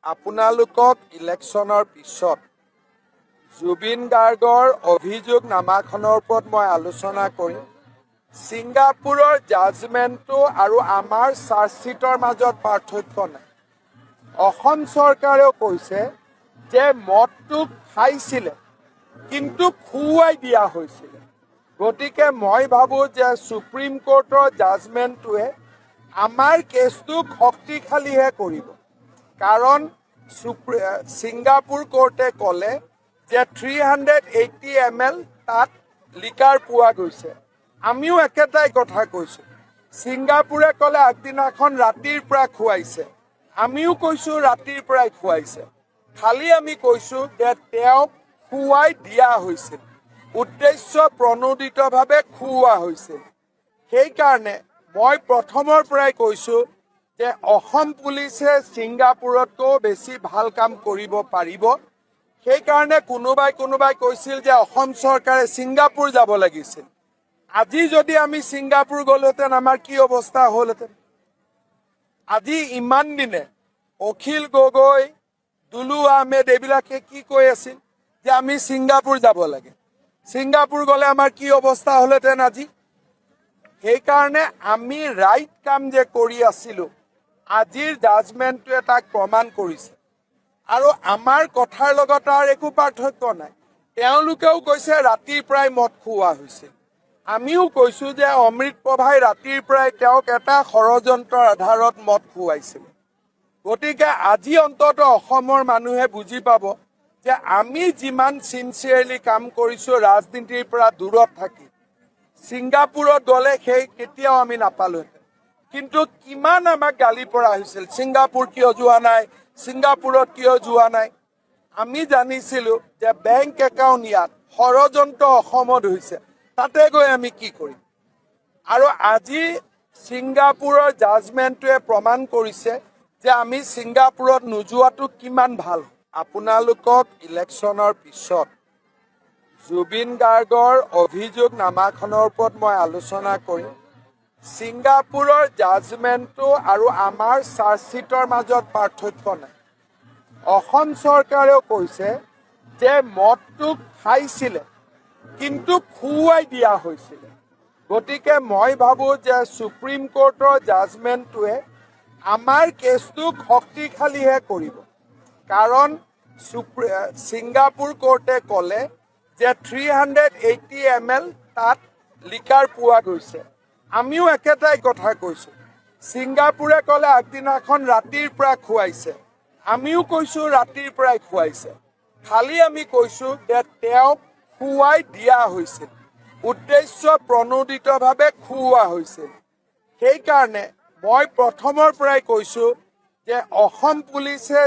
আপোনালোকক ইলেকশ্যনৰ পিছত জুবিন গাৰ্গৰ অভিযোগনামাখনৰ ওপৰত মই আলোচনা কৰিম। ছিংগাপুৰৰ জাজমেণ্টটো আৰু আমাৰ চাৰ্জশ্বিটৰ মাজত পাৰ্থক্য নাই। অসম চৰকাৰেও কৈছে যে মদটো খাইছিলে কিন্তু খুৱাই দিয়া হৈছিলে। গতিকে মই ভাবোঁ যে সুপ্ৰিম কোৰ্টৰ জাজমেণ্টটোৱে আমাৰ কেছটোক শক্তিশালীহে কৰিব। কাৰণ ছিংগাপুৰ কোৰ্টে ক'লে যে 380 ml তাত লিকাৰ পোৱা গৈছে। আমিও একেটাই কথা কৈছোঁ। ছিংগাপুৰে ক'লে আগদিনাখন ৰাতিৰ পৰা খুৱাইছে, আমিও কৈছোঁ ৰাতিৰ পৰাই খুৱাইছে। খালি আমি কৈছোঁ যে তেওঁক খুৱাই দিয়া হৈছিল, উদ্দেশ্য প্ৰণোদিতভাৱে খুওৱা হৈছিল। সেইকাৰণে মই প্ৰথমৰ পৰাই কৈছোঁ যে অসম পুলিচে ছিংগাপুৰতকৈও বেছি ভাল কাম কৰিব পাৰিব। সেইকাৰণে কোনোবাই কৈছিল যে অসম চৰকাৰে ছিংগাপুৰ যাব লাগিছিল। আজি যদি আমি ছিংগাপুৰ গ'লোহেঁতেন আমাৰ কি অৱস্থা হ'লহেঁতেন? আজি ইমান দিনে অখিল গগৈ, দুলু আহমেদ এইবিলাকে কি কৈ আছিল যে আমি ছিংগাপুৰ যাব লাগে। ছিংগাপুৰ গ'লে আমাৰ কি অৱস্থা হ'লহেঁতেন আজি? সেইকাৰণে আমি ৰাইট কাম যে কৰি আছিলোঁ, আজিৰ জাজমেণ্টটোৱে তাক প্ৰমাণ কৰিছে। আৰু আমাৰ কথাৰ লগত আৰু একো পাৰ্থক্য নাই। তেওঁলোকেও কৈছে ৰাতিৰ পৰাই মদ খুওৱা হৈছিল। আমিও কৈছোঁ যে অমৃত প্ৰভাই ৰাতিৰ পৰাই তেওঁক এটা ষড়যন্ত্ৰৰ আধাৰত মদ খুৱাইছিল। গতিকে আজি অন্ততঃ অসমৰ মানুহে বুজি পাব যে আমি যিমান চিনচিয়াৰলি কাম কৰিছোঁ ৰাজনীতিৰ পৰা দূৰত থাকি, ছিংগাপুৰত গ'লে সেই কেতিয়াও আমি নাপালোহেঁতেন। কিন্তু কিমান আমাক গালি পৰা হৈছিল, ছিংগাপুৰ কিয় যোৱা নাই, ছিংগাপুৰত কিয় যোৱা নাই। আমি জানিছিলোঁ যে বেংক একাউণ্ট ইয়াত, ষড়যন্ত্ৰ অসমত হৈছে, তাতে গৈ আমি কি কৰিম। আৰু আজি ছিংগাপুৰৰ জাজমেণ্টটোৱে প্ৰমাণ কৰিছে যে আমি ছিংগাপুৰত নোযোৱাটো কিমান ভাল। আপোনালোকক ইলেকশ্যনৰ পিছত জুবিন গাৰ্গৰ অভিযোগনামাখনৰ ওপৰত মই আলোচনা কৰিম। ছিংগাপুৰৰ জাজমেণ্টটো আৰু আমাৰ চাৰ্জশ্বিটৰ মাজত পাৰ্থক্য নাই। অসম চৰকাৰেও কৈছে যে মদটো খাইছিলে কিন্তু খুৱাই দিয়া হৈছিলে। গতিকে মই ভাবোঁ যে সুপ্ৰিম কোৰ্টৰ জাজমেণ্টটোৱে আমাৰ কেছটোক শক্তিশালীহে কৰিব। কাৰণ ছিংগাপুৰ কোৰ্টে ক'লে যে 380 ml তাত লিকাৰ পোৱা গৈছে। আমিও একেটাই কথা কৈছোঁ। ছিংগাপুৰে ক'লে আগদিনাখন ৰাতিৰ পৰা খুৱাইছে, আমিও কৈছোঁ ৰাতিৰ পৰাই খুৱাইছে। খালি আমি কৈছোঁ যে তেওঁক খুৱাই দিয়া হৈছিল, উদ্দেশ্য প্ৰণোদিতভাৱে খুওৱা হৈছিল। সেইকাৰণে মই প্ৰথমৰ পৰাই কৈছোঁ যে অসম পুলিচে